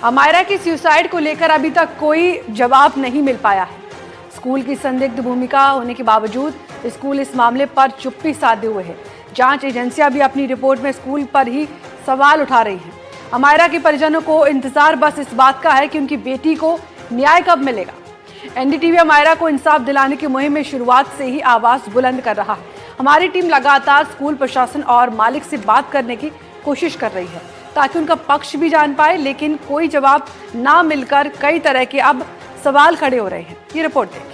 अमायरा की सुसाइड को लेकर अभी तक कोई जवाब नहीं मिल पाया है। स्कूल की संदिग्ध भूमिका होने के बावजूद स्कूल इस मामले पर चुप्पी साधे हुए है। जांच एजेंसियां भी अपनी रिपोर्ट में स्कूल पर ही सवाल उठा रही हैं। अमायरा के परिजनों को इंतजार बस इस बात का है कि उनकी बेटी को न्याय कब मिलेगा। एनडीटीवी अमायरा को इंसाफ दिलाने की मुहिम में शुरुआत से ही आवाज बुलंद कर रहा है। हमारी टीम लगातार स्कूल प्रशासन और मालिक से बात करने की कोशिश कर रही है ताकि उनका पक्ष भी जान पाए, लेकिन कोई जवाब ना मिलकर कई तरह के अब सवाल खड़े हो रहे हैं। ये रिपोर्ट देखिए।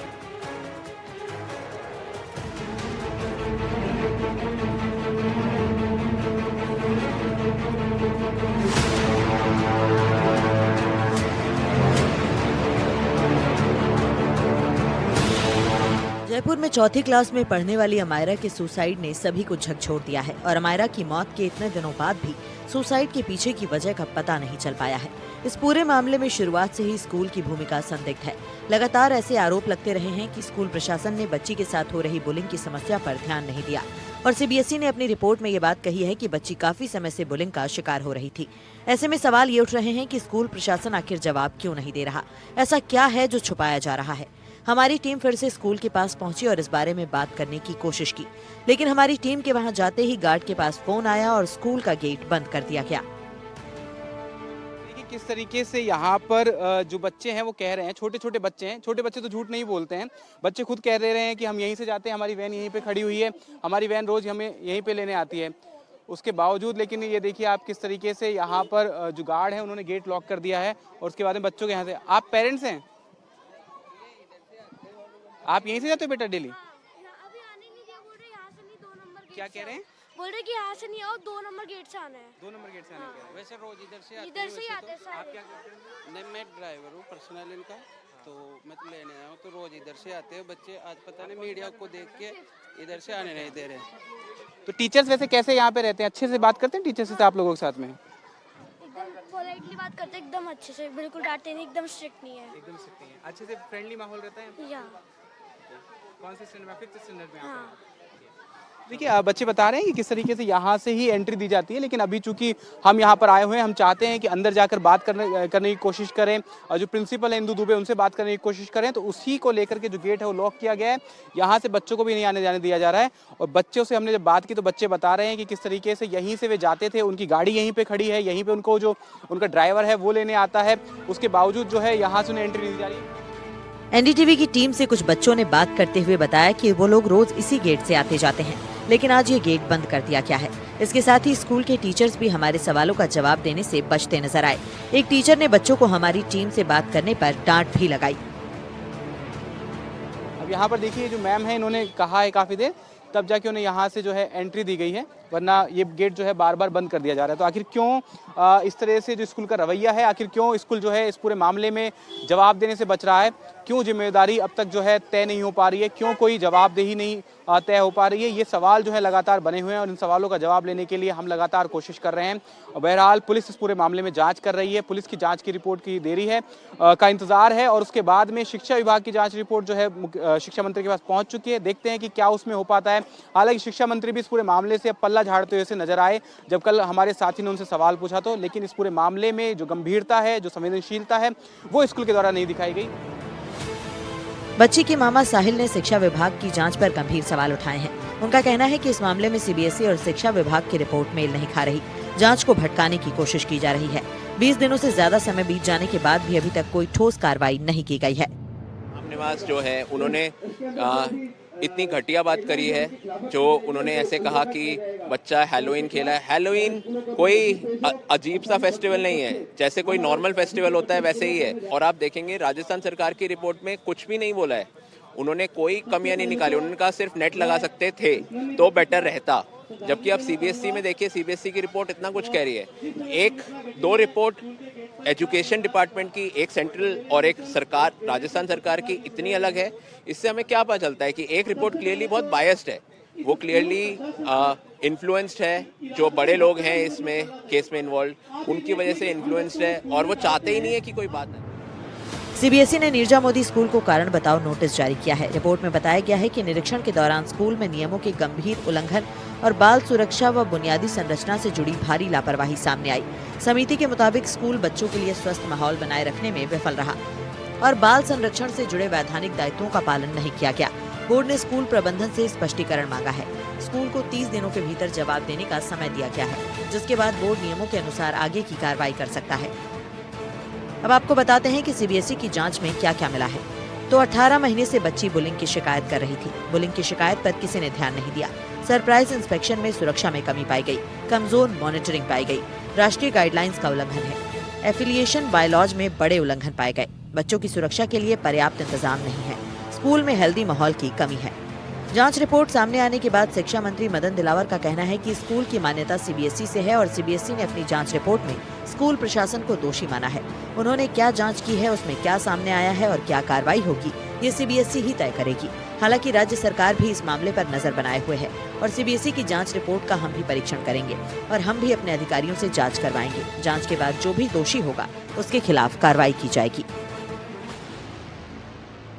जयपुर में चौथी क्लास में पढ़ने वाली अमायरा के सुसाइड ने सभी को झकझोर दिया है और अमायरा की मौत के इतने दिनों बाद भी सुसाइड के पीछे की वजह का पता नहीं चल पाया है। इस पूरे मामले में शुरुआत से ही स्कूल की भूमिका संदिग्ध है। लगातार ऐसे आरोप लगते रहे हैं कि स्कूल प्रशासन ने बच्ची के साथ हो रही बुलिंग की समस्या पर ध्यान नहीं दिया और सीबीएसई ने अपनी रिपोर्ट में ये बात कही है कि बच्ची काफी समय से बुलिंग का शिकार हो रही थी। ऐसे में सवाल ये उठ रहे हैं कि स्कूल प्रशासन आखिर जवाब क्यों नहीं दे रहा। ऐसा क्या है जो छुपाया जा रहा है। हमारी टीम फिर से स्कूल के पास पहुंची और इस बारे में बात करने की कोशिश की, लेकिन हमारी टीम के वहां जाते ही गार्ड के पास फोन आया और स्कूल का गेट बंद कर दिया गया। देखिए किस तरीके से यहाँ पर जो बच्चे हैं वो कह रहे हैं, छोटे छोटे बच्चे हैं, छोटे बच्चे तो झूठ नहीं बोलते हैं, बच्चे खुद कह रहे हैं कि हम यहीं से जाते हैं, हमारी वैन यहीं पे खड़ी हुई है, हमारी वैन रोज हमें यहीं पे लेने आती है। उसके बावजूद लेकिन ये देखिए आप किस तरीके से यहाँ पर जो गार्ड है उन्होंने गेट लॉक कर दिया है और उसके बाद में बच्चों के यहाँ से। आप पेरेंट्स हैं? आप यहीं से जाते हो बेटा डेली? अभी आने नहीं दिया, बोल रहे यहाँ से नहीं, 2 नंबर गेट। क्या कह रहे हैं? बोल रहे कि यहाँ से नहीं आओ, 2 नंबर गेट से आना है। 2 नंबर गेट से आने का है। वैसे रोज इधर से इधर से ही आते हैं आप सारे। क्या करते हैं? नहीं, मैं ड्राइवर हूँ पर्सनल इनका, तो मैं तो लेने आया हूँ, तो रोज इधर से आते हैं बच्चे। आज पता नहीं मीडिया को देख के इधर से आने नहीं दे रहे। तो टीचर्स वैसे कैसे यहाँ पे रहते हैं? अच्छे से बात करते हैं टीचर्स से आप लोगों के साथ में? एकदम पोलाइटली बात करते हैं, एकदम अच्छे से, बिल्कुल डांटते नहीं, एकदम स्ट्रिक्ट नहीं है। एकदम सकते हैं, अच्छे से फ्रेंडली माहौल रहता है। यहाँ कौन से स्टैंडर्ड में? 5th स्टैंडर्ड में। हाँ, देखिए बच्चे बता रहे हैं कि किस तरीके से यहाँ से ही एंट्री दी जाती है, लेकिन अभी चूंकि हम यहाँ पर आए हुए हैं, हम चाहते हैं कि अंदर जाकर बात करने की कोशिश करें और जो प्रिंसिपल है इंदु दुबे उनसे बात करने की कोशिश करें। तो उसी को लेकर के जो गेट है वो लॉक किया गया है, यहाँ से बच्चों को भी नहीं आने जाने दिया जा रहा है। और बच्चों से हमने जब बात की तो बच्चे बता रहे हैं कि किस तरीके से यहीं से वे जाते थे, उनकी गाड़ी यहीं पर खड़ी है, यहीं पर उनको जो उनका ड्राइवर है वो लेने आता है, उसके बावजूद जो है यहाँ से उन्हें एंट्री दी जा रही है। एनडीटीवी की टीम से कुछ बच्चों ने बात करते हुए बताया कि वो लोग रोज इसी गेट से आते जाते हैं, लेकिन आज ये गेट बंद कर दिया गया है। इसके साथ ही स्कूल के टीचर्स भी हमारे सवालों का जवाब देने से बचते नजर आए। एक टीचर ने बच्चों को हमारी टीम से बात करने पर डांट भी लगाई। अब यहाँ पर देखिए जो मैम है इन्होंने कहा है काफ़ी देर, तब जाके उन्हें यहाँ से जो है एंट्री दी गई है, वरना ये गेट जो है बार बार बंद कर दिया जा रहा है। तो आखिर क्यों इस तरह से जो स्कूल का रवैया है, आखिर क्यों स्कूल जो है इस पूरे मामले में जवाब देने से बच रहा है, क्यों जिम्मेदारी अब तक जो है तय नहीं हो पा रही है, क्यों कोई जवाबदेही नहीं तय हो पा रही है, ये सवाल जो है लगातार बने हुए हैं और इन सवालों का जवाब लेने के लिए हम लगातार कोशिश कर रहे हैं। और बहरहाल पुलिस इस पूरे मामले में जांच कर रही है, पुलिस की जांच की रिपोर्ट की देरी है का इंतजार है और उसके बाद में शिक्षा विभाग की जांच रिपोर्ट जो है शिक्षा मंत्री के पास पहुंच चुकी है। देखते हैं कि क्या उसमें हो पाता है। हालांकि शिक्षा मंत्री भी इस पूरे मामले से अब पल्ला झाड़ते हुए नजर आए जब कल हमारे साथी ने उनसे सवाल पूछा तो, लेकिन इस पूरे मामले में जो गंभीरता है, जो संवेदनशीलता है, वो स्कूल के द्वारा नहीं दिखाई गई। बच्ची के मामा साहिल ने शिक्षा विभाग की जांच पर गंभीर सवाल उठाए हैं। उनका कहना है कि इस मामले में सीबीएसई और शिक्षा विभाग की रिपोर्ट मेल नहीं खा रही। जांच को भटकाने की कोशिश की जा रही है। 20 दिनों से ज्यादा समय बीत जाने के बाद भी अभी तक कोई ठोस कार्रवाई नहीं की गई है। निवास जो है उन्होंने इतनी घटिया बात करी है, जो उन्होंने ऐसे कहा कि बच्चा हैलोवीन खेला है। हैलोवीन कोई अजीब सा फेस्टिवल नहीं है, जैसे कोई नॉर्मल फेस्टिवल होता है वैसे ही है। और आप देखेंगे राजस्थान सरकार की रिपोर्ट में कुछ भी नहीं बोला है, उन्होंने कोई कमियां नहीं निकाली। उन्होंने कहा सिर्फ नेट लगा सकते थे तो बेटर रहता, जबकि आप सीबीएसई में देखिए, सीबीएसई की रिपोर्ट इतना कुछ कह रही है। 1-2 रिपोर्ट एजुकेशन डिपार्टमेंट की, एक सेंट्रल और एक सरकार राजस्थान सरकार की इतनी अलग है। इससे हमें क्या पता चलता है कि एक रिपोर्ट क्लियरली बहुत बायस्ड है, वो क्लियरली इन्फ्लुएंस्ड है। जो बड़े लोग हैं इसमें केस में इन्वॉल्व, उनकी वजह से इन्फ्लुएंस्ड है और वो चाहते ही नहीं है कि कोई बात है। सीबीएसई ने नीरजा मोदी स्कूल को कारण बताओ नोटिस जारी किया है। रिपोर्ट में बताया गया है कि निरीक्षण के दौरान स्कूल में नियमों के गंभीर उल्लंघन और बाल सुरक्षा व बुनियादी संरचना से जुड़ी भारी लापरवाही सामने आई। समिति के मुताबिक स्कूल बच्चों के लिए स्वस्थ माहौल बनाए रखने में विफल रहा और बाल संरक्षण से जुड़े वैधानिक दायित्वों का पालन नहीं किया गया। बोर्ड ने स्कूल प्रबंधन से स्पष्टीकरण मांगा है। स्कूल को 30 दिनों के भीतर जवाब देने का समय दिया गया है, जिसके बाद बोर्ड नियमों के अनुसार आगे की कार्रवाई कर सकता है। अब आपको बताते हैं कि सीबीएसई की जांच में क्या क्या मिला है। तो 18 महीने से बच्ची बुलिंग की शिकायत कर रही थी। बुलिंग की शिकायत पर किसी ने ध्यान नहीं दिया। सरप्राइज इंस्पेक्शन में सुरक्षा में कमी पाई गई, कमजोर मॉनिटरिंग पाई गई, राष्ट्रीय गाइडलाइंस का उल्लंघन है, एफिलिएशन बायलॉज में बड़े उल्लंघन पाए गए, बच्चों की सुरक्षा के लिए पर्याप्त इंतजाम नहीं है, स्कूल में हेल्दी माहौल की कमी है। जांच रिपोर्ट सामने आने के बाद शिक्षा मंत्री मदन दिलावर का कहना है कि स्कूल की मान्यता सीबीएसई से है और सीबीएसई ने अपनी जांच रिपोर्ट में स्कूल प्रशासन को दोषी माना है। उन्होंने क्या जांच की है, उसमें क्या सामने आया है और क्या कार्रवाई होगी, ये सीबीएसई ही तय करेगी। हालांकि राज्य सरकार भी इस मामले पर नजर बनाए हुए है और सीबीएसई की जांच रिपोर्ट का हम भी परीक्षण करेंगे और हम भी अपने अधिकारियों से जांच करवाएंगे। जांच के बाद जो भी दोषी होगा उसके खिलाफ कार्रवाई की जाएगी।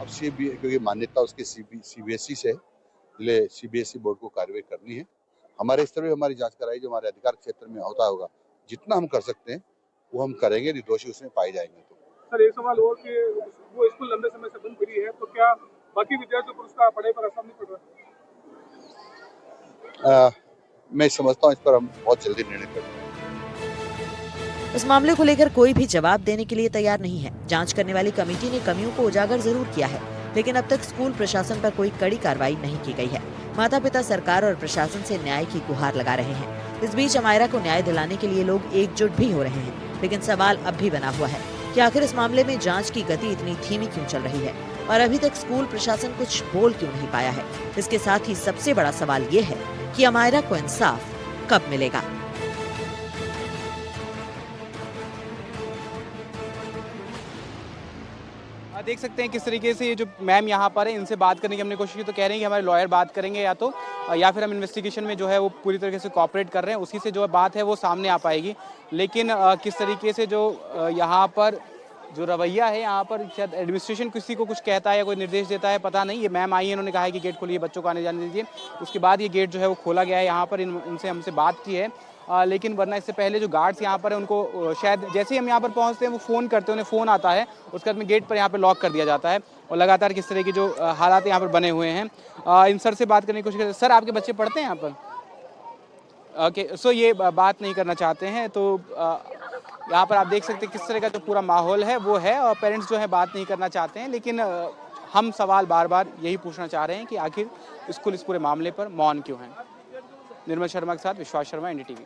अब क्योंकि मान्यता उसके सीबीएसई से, इसलिए सीबीएसई बोर्ड को कार्रवाई करनी है। हमारे स्तर पर हमारी जांच कराई, जो हमारे अधिकार क्षेत्र में होता होगा, जितना हम कर सकते हैं वो हम करेंगे। दोषी उसमें पाए जाएंगे तो। सर, एक सवाल और कि वो स्कूल लंबे समय से बंद पड़ी है, तो क्या बाकी विद्यार्थियों पर उसका पढ़ाई पर असर नहीं पड़ रहा? मैं समझता हूँ इस पर हम बहुत जल्दी निर्णय करेंगे। इस मामले को लेकर कोई भी जवाब देने के लिए तैयार नहीं है। जांच करने वाली कमेटी ने कमियों को उजागर जरूर किया है, लेकिन अब तक स्कूल प्रशासन पर कोई कड़ी कार्रवाई नहीं की गई है। माता पिता सरकार और प्रशासन से न्याय की गुहार लगा रहे हैं। इस बीच अमायरा को न्याय दिलाने के लिए लोग एकजुट भी हो रहे हैं, लेकिन सवाल अब भी बना हुआ है कि आखिर इस मामले में जांच की गति इतनी धीमी क्यों चल रही है और अभी तक स्कूल प्रशासन कुछ बोल क्यों नहीं पाया है। इसके साथ ही सबसे बड़ा सवाल ये है कि अमायरा को इंसाफ कब मिलेगा। देख सकते हैं किस तरीके से ये जो मैम यहाँ पर है, इनसे बात करने की हमने कोशिश की तो कह रहे हैं कि हमारे लॉयर बात करेंगे या फिर हम इन्वेस्टिगेशन में जो है वो पूरी तरीके से कोऑपरेट कर रहे हैं, उसी से जो बात है वो सामने आ पाएगी। लेकिन किस तरीके से जो यहाँ पर जो रवैया है, यहाँ पर शायद एडमिनिस्ट्रेशन किसी को कुछ कहता है या कोई निर्देश देता है, पता नहीं। ये मैम आई है, इन्होंने कहा है कि गेट खोलिए, बच्चों को आने जाने दीजिए। उसके बाद ये गेट जो है वो खोला गया है। यहाँ पर इनसे हमसे बात की है, लेकिन वरना इससे पहले जो गार्ड्स यहाँ पर है उनको शायद जैसे ही हम यहाँ पर पहुँचते हैं वो फ़ोन करते हैं, उन्हें फ़ोन आता है, उसके बाद में गेट पर यहाँ पर लॉक कर दिया जाता है। और लगातार किस तरह की जो हालात यहाँ पर बने हुए हैं, इन सर से बात करने की कोशिश करते हैं। सर, आपके बच्चे पढ़ते हैं यहाँ पर? ओके, सो ये बात नहीं करना चाहते हैं। तो यहाँ पर आप देख सकते हैं किस तरह का जो पूरा माहौल है वो है, और पेरेंट्स जो है बात नहीं करना चाहते हैं। लेकिन हम सवाल बार बार यही पूछना चाह रहे हैं कि आखिर स्कूल इस पूरे मामले पर मौन क्यों है। निर्मल शर्मा के साथ विश्वास शर्मा, NDTV।